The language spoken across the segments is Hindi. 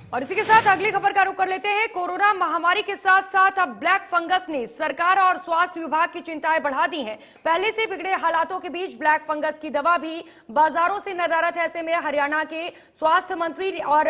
और इसी के साथ अगली खबर का रुख कर लेते हैं। कोरोना महामारी के साथ साथ अब ब्लैक फंगस ने सरकार और स्वास्थ्य विभाग की चिंताएं बढ़ा दी हैं। पहले से बिगड़े हालातों के बीच ब्लैक फंगस की दवा भी बाजारों से नदारद है। ऐसे में हरियाणा के स्वास्थ्य मंत्री और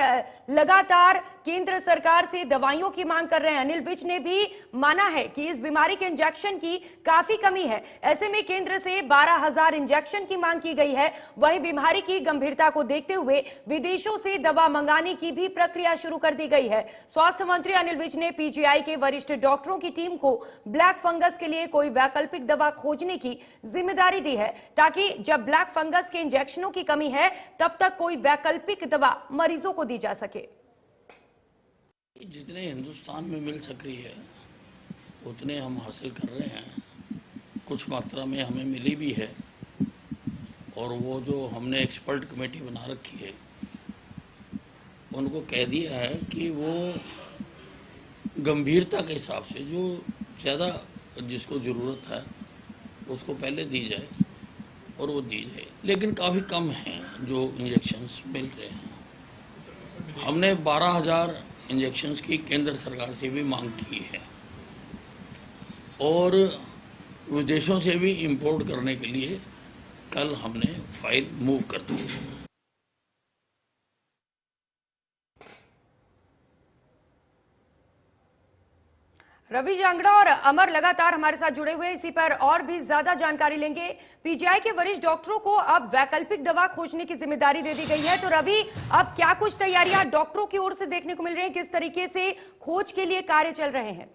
लगातार केंद्र सरकार से दवाइयों की मांग कर रहे हैं। अनिल विज ने भी माना है कि इस बीमारी के इंजेक्शन की काफी कमी है। ऐसे में केंद्र से 12,000 इंजेक्शन की मांग की गई है। वहीं बीमारी की गंभीरता को देखते हुए विदेशों से दवा मंगाने की भी प्रक्रिया शुरू कर दी गई है। स्वास्थ्य मंत्री अनिल विज ने पीजीआई के वरिष्ठ डॉक्टरों की टीम को ब्लैक फंगस के लिए कोई वैकल्पिक दवा खोजने की जिम्मेदारी दी है, ताकि जब ब्लैक फंगस के इंजेक्शनों की कमी है तब तक कोई वैकल्पिक दवा मरीजों को दी जा सके। जितने हिंदुस्तान में मिल सक रही है उतने हम हासिल कर रहे हैं। कुछ मात्रा में हमें मिली भी है और वो जो हमने एक्सपर्ट कमेटी बना रखी है उनको कह दिया है कि वो गंभीरता के हिसाब से जो ज़्यादा जिसको ज़रूरत है उसको पहले दी जाए और वो दी जाए, लेकिन काफ़ी कम हैं जो इंजेक्शन्स मिल रहे हैं। हमने 12,000 इंजेक्शन्स की केंद्र सरकार से भी मांग की है और विदेशों से भी इंपोर्ट करने के लिए कल हमने फाइल मूव कर दी। रवि जांगड़ा और अमर लगातार हमारे साथ जुड़े हुए, इसी पर और भी ज्यादा जानकारी लेंगे। पीजीआई के वरिष्ठ डॉक्टरों को अब वैकल्पिक दवा खोजने की जिम्मेदारी दे दी गई है, तो रवि अब क्या कुछ तैयारियां डॉक्टरों की ओर से देखने को मिल रही हैं? किस तरीके से खोज के लिए कार्य चल रहे हैं?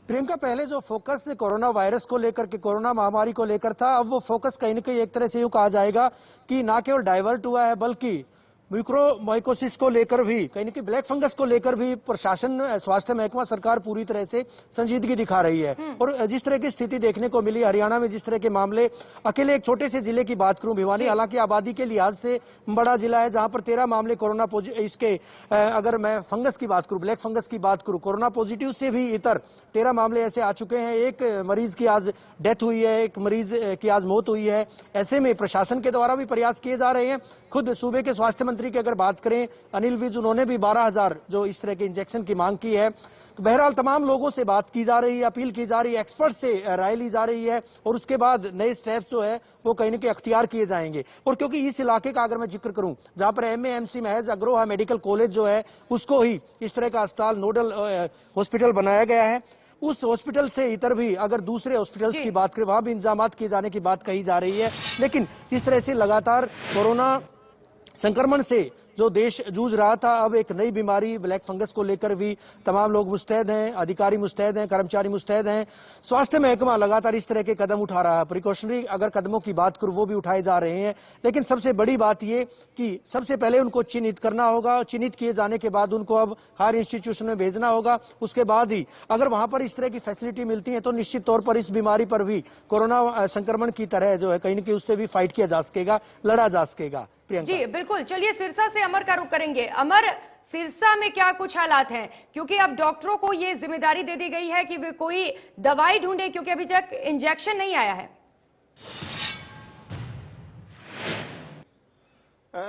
प्रियंका, पहले जो फोकस कोरोना वायरस को लेकर के, कोरोना महामारी को लेकर था, अब वो फोकस कहीं न कहीं एक तरह से यूं कहा जाएगा कि ना केवल डाइवर्ट हुआ है बल्कि म्यूकोरमाइकोसिस को लेकर भी, कहीं न कहीं ब्लैक फंगस को लेकर भी प्रशासन, स्वास्थ्य महकमा, सरकार पूरी तरह से संजीदगी दिखा रही है। और जिस तरह की स्थिति देखने को मिली हरियाणा में, जिस तरह के मामले, अकेले एक छोटे से जिले की बात करूं, भिवानी, हालांकि आबादी के लिहाज से बड़ा जिला है, जहां पर 13 मामले कोरोना इसके, अगर मैं फंगस की बात करूं, ब्लैक फंगस की बात करूं, कोरोना पॉजिटिव से भी इतर 13 मामले ऐसे आ चुके हैं। एक मरीज की आज डेथ हुई है, एक मरीज की आज मौत हुई है। ऐसे में प्रशासन के द्वारा भी प्रयास किए जा रहे हैं। खुद सूबे के स्वास्थ्य मंत्री की अगर बात करें अनिल विज, उन्होंने भी 12,000 जो इस तरह के इंजेक्शन की मांग की है। तो बहरहाल तमाम लोगों से बात की जा रही है, अपील की जा रही है, एक्सपर्ट से राय ली जा रही है और उसके बाद नए स्टेप्स जो है वो कहीं न कहीं अख्तियार किए जाएंगे। और क्योंकि इस इलाके का अगर मैं जिक्र करूं जहां पर एमएएमसी महज अग्रोहा मेडिकल कॉलेज जो है उसको ही इस तरह का अस्पताल, नोडल हॉस्पिटल बनाया गया है, उस हॉस्पिटल से इतर भी अगर दूसरे हॉस्पिटल्स की बात करें वहां भी इंतजाम किए जाने की बात कही जा रही है। लेकिन जिस तरह से लगातार कोरोना संक्रमण से जो देश जूझ रहा था, अब एक नई बीमारी ब्लैक फंगस को लेकर भी तमाम लोग मुस्तैद हैं, अधिकारी मुस्तैद हैं, कर्मचारी मुस्तैद हैं। स्वास्थ्य महकमा लगातार इस तरह के कदम उठा रहा है। प्रिकॉशनरी अगर कदमों की बात करूं वो भी उठाए जा रहे हैं, लेकिन सबसे बड़ी बात ये कि सबसे पहले उनको चिन्हित करना होगा। चिन्हित किए जाने के बाद उनको अब हायर इंस्टीट्यूशन में भेजना होगा। उसके बाद ही अगर वहां पर इस तरह की फैसिलिटी मिलती है तो निश्चित तौर पर इस बीमारी पर भी, कोरोना संक्रमण की तरह जो है, कहीं न कहीं उससे भी फाइट किया जा सकेगा, लड़ा जा सकेगा। जी बिल्कुल, चलिए सिरसा से अमर का रुख करेंगे। अमर, सिरसा में क्या कुछ हालात हैं? क्योंकि अब डॉक्टरों को ये जिम्मेदारी दे दी गई है कि वे कोई दवाई ढूंढे, क्योंकि अभी तक इंजेक्शन नहीं आया है।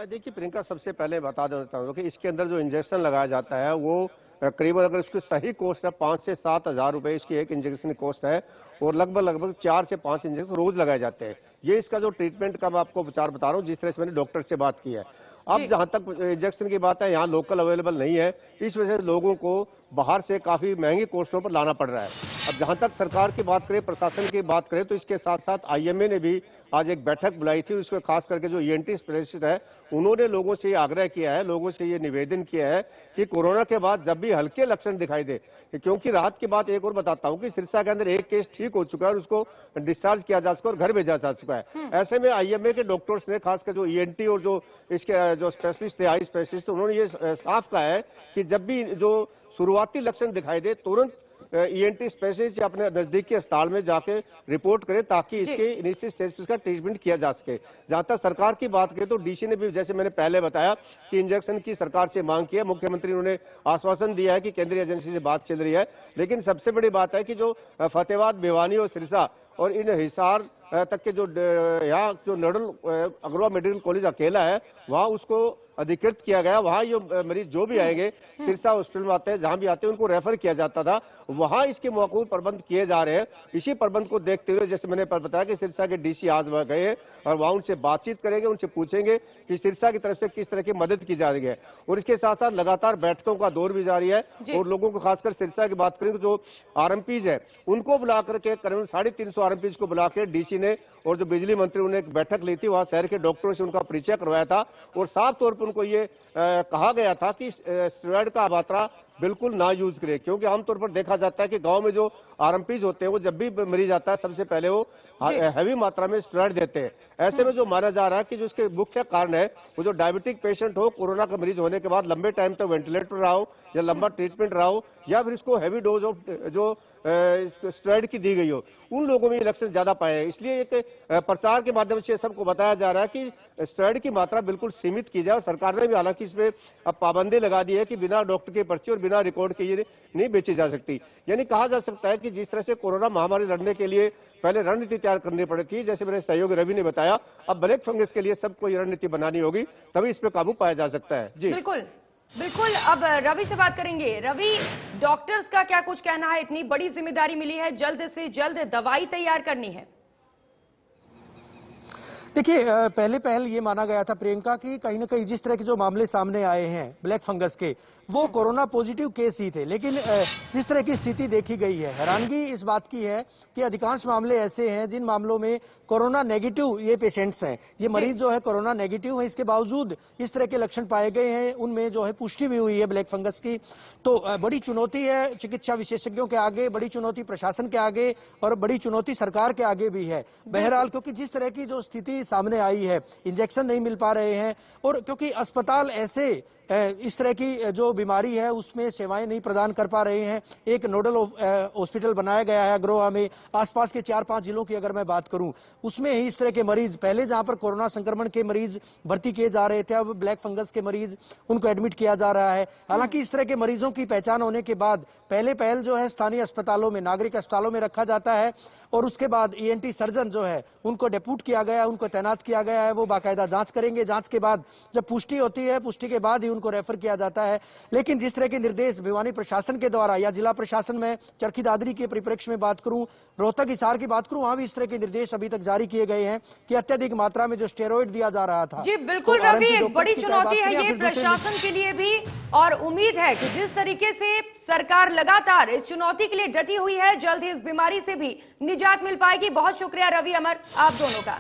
देखिए प्रियंका, सबसे पहले बता देता हूँ कि इसके अंदर जो इंजेक्शन लगाया जाता है वो करीबन, अगर इसकी सही कॉस्ट है 5 से 7 हजार रुपए इसकी एक इंजेक्शन की कॉस्ट है और लगभग 4 से 5 इंजेक्शन रोज लगाए जाते हैं। ये इसका जो ट्रीटमेंट का मैं आपको विचार बता रहा हूँ, जिस तरह से मैंने डॉक्टर से बात की है। अब जहां तक इंजेक्शन की बात है, यहाँ लोकल अवेलेबल नहीं है, इस वजह से लोगों को बाहर से काफी महंगी कॉस्टों पर लाना पड़ रहा है। अब जहां तक सरकार की बात करें, प्रशासन की बात करें, तो इसके साथ साथ आईएमए ने भी आज एक बैठक बुलाई थी। उसमें खास करके जो ईएनटी स्पेशलिस्ट है उन्होंने लोगों से आग्रह किया है, लोगों से ये निवेदन किया है कि कोरोना के बाद जब भी हल्के लक्षण दिखाई दे, क्योंकि रात की बात एक और बताता हूं कि सिरसा के अंदर एक केस ठीक हो चुका है और उसको डिस्चार्ज किया जा चुका है और घर भेजा जा चुका है। ऐसे में आईएमए के डॉक्टर्स ने, खासकर जो ईएनटी और जो इसके जो स्पेशलिस्ट थे, आई स्पेशलिस्ट, उन्होंने ये साफ कहा है कि जब भी जो शुरुआती लक्षण दिखाई दे तुरंत ईएनटी स्पेशलिस्ट अपने नजदीकी अस्पताल में जाके रिपोर्ट करें, ताकि इसके इनिशियल स्टेज का ट्रीटमेंट किया जा सके। जहां तक सरकार की बात करें तो डीसी ने भी, जैसे मैंने पहले बताया, कि इंजेक्शन की सरकार से मांग की है। मुख्यमंत्री उन्होंने आश्वासन दिया है कि केंद्रीय एजेंसी से बात चल रही है। लेकिन सबसे बड़ी बात है कि जो फतेहाबाद, भिवानी और सिरसा और इन हिसार तक के जो यहाँ जो नोडल अग्रवाल मेडिकल कॉलेज अकेला है, वहां उसको अधिकृत किया गया, वहां ये मरीज जो भी आएंगे सिरसा हॉस्पिटल में आते हैं, जहां भी आते हैं उनको रेफर किया जाता था, वहां इसके मौकूल प्रबंध किए जा रहे हैं। इसी प्रबंध को देखते हुए जैसे मैंने बताया कि सिरसा के डीसी आज वहां गए और वहां उनसे बातचीत करेंगे, उनसे पूछेंगे कि सिरसा की तरफ से किस तरह की मदद की जा रही है। और इसके साथ साथ लगातार बैठकों का दौर भी जारी है और लोगों को खासकर सिरसा की बात करें तो जो आरएमपीज है उनको बुला करके करीबन 350 आरएमपीज को बुला के डीसी ने और जो बिजली मंत्री उन्होंने एक बैठक ली थी, वहां शहर के डॉक्टरों से उनका परिचय करवाया था और साफ तौर पर उनको ये कहा गया था कि स्टेरॉइड का मात्रा बिल्कुल ना यूज करें, क्योंकि आमतौर पर देखा जाता है कि गांव में जो आरएमपीज होते हैं वो जब भी मरीज आता है सबसे पहले वो हैवी मात्रा में स्टेरॉइड देते हैं। ऐसे में जो माना जा रहा है कि जो इसके मुख्य कारण है वो जो डायबिटिक पेशेंट हो, कोरोना का मरीज होने के बाद लंबे टाइम तक वेंटिलेटर रहा हो या लंबा ट्रीटमेंट रहा हो या फिर इसको हैवी डोज ऑफ जो स्टेरॉइड की दी गई हो, उन लोगों में ये लक्षण ज्यादा पाए हैं। इसलिए एक प्रचार के माध्यम से सबको बताया जा रहा है कि स्टेरॉइड की मात्रा बिल्कुल सीमित की जाए और सरकार ने भी हालांकि इसमें अब पाबंदी लगा दी है कि बिना डॉक्टर की पर्ची और बिना रिकॉर्ड के ये नहीं बेची जा सकती। यानी कहा जा सकता है कि जिस तरह से कोरोना महामारी लड़ने के लिए पहले रणनीति तैयार करनी पड़ेगी, जैसे मेरे सहयोगी रवि ने बताया, अब ब्लैक फंगस के लिए सबको ये रणनीति बनानी होगी, तभी इस पे काबू पाया जा सकता है। जी बिल्कुल बिल्कुल। अब रवि से बात करेंगे। रवि, डॉक्टर्स का क्या कुछ कहना है? इतनी बड़ी जिम्मेदारी मिली है, जल्द से जल्द दवाई तैयार करनी है। देखिए, पहले पहल ये माना गया था प्रियंका कि कहीं ना कहीं जिस तरह के जो मामले सामने आए हैं ब्लैक फंगस के, वो कोरोना पॉजिटिव केस ही थे, लेकिन जिस तरह की स्थिति देखी गई है, हैरानगी इस बात की है कि अधिकांश मामले ऐसे हैं जिन मामलों में कोरोना नेगेटिव ये पेशेंट्स हैं, ये मरीज जो है कोरोना नेगेटिव है, इसके बावजूद इस तरह के लक्षण पाए गए हैं, उनमें जो है पुष्टि भी हुई है ब्लैक फंगस की। तो बड़ी चुनौती है चिकित्सा विशेषज्ञों के आगे, बड़ी चुनौती प्रशासन के आगे और बड़ी चुनौती सरकार के आगे भी है। बहरहाल क्योंकि जिस तरह की जो स्थिति सामने आई है, इंजेक्शन नहीं मिल पा रहे हैं और क्योंकि अस्पताल ऐसे इस तरह की जो बीमारी है उसमें सेवाएं नहीं प्रदान कर पा रहे हैं, एक नोडल हॉस्पिटल बनाया गया है अग्रोहा में। आसपास के 4-5 जिलों की अगर मैं बात करूं, उसमें ही इस तरह के मरीज, पहले जहां पर कोरोना संक्रमण के मरीज भर्ती किए जा रहे थे, अब ब्लैक फंगस के मरीज उनको एडमिट किया जा रहा है। हालांकि इस तरह के मरीजों की पहचान होने के बाद पहले पहल जो है स्थानीय अस्पतालों में, नागरिक अस्पतालों में रखा जाता है और उसके बाद ENT सर्जन जो है उनको डेप्यूट किया गया है, उनको तैनात किया गया है, वो बाकायदा जांच करेंगे। जांच के बाद जब पुष्टि होती है, पुष्टि के बाद ही उनको रेफर किया जाता है। लेकिन जिस तरह के निर्देश भिवानी प्रशासन के द्वारा या जिला प्रशासन में चरखी दादरी के परिप्रेक्ष्य में बात करूं, रोहतक हिसार की बात करूं, वहां भी इस तरह के निर्देश अभी तक जारी किए गए हैं कि अत्यधिक मात्रा में जो स्टेरॉइड दिया जा रहा था। जी बिल्कुल रवि, एक बड़ी चुनौती है ये प्रशासन के लिए भी और उम्मीद है कि जिस तरीके से सरकार लगातार इस चुनौती के लिए डटी हुई है, जल्द ही इस बीमारी से भी निजात मिल पाएगी। बहुत शुक्रिया रवि अमर आप दोनों का।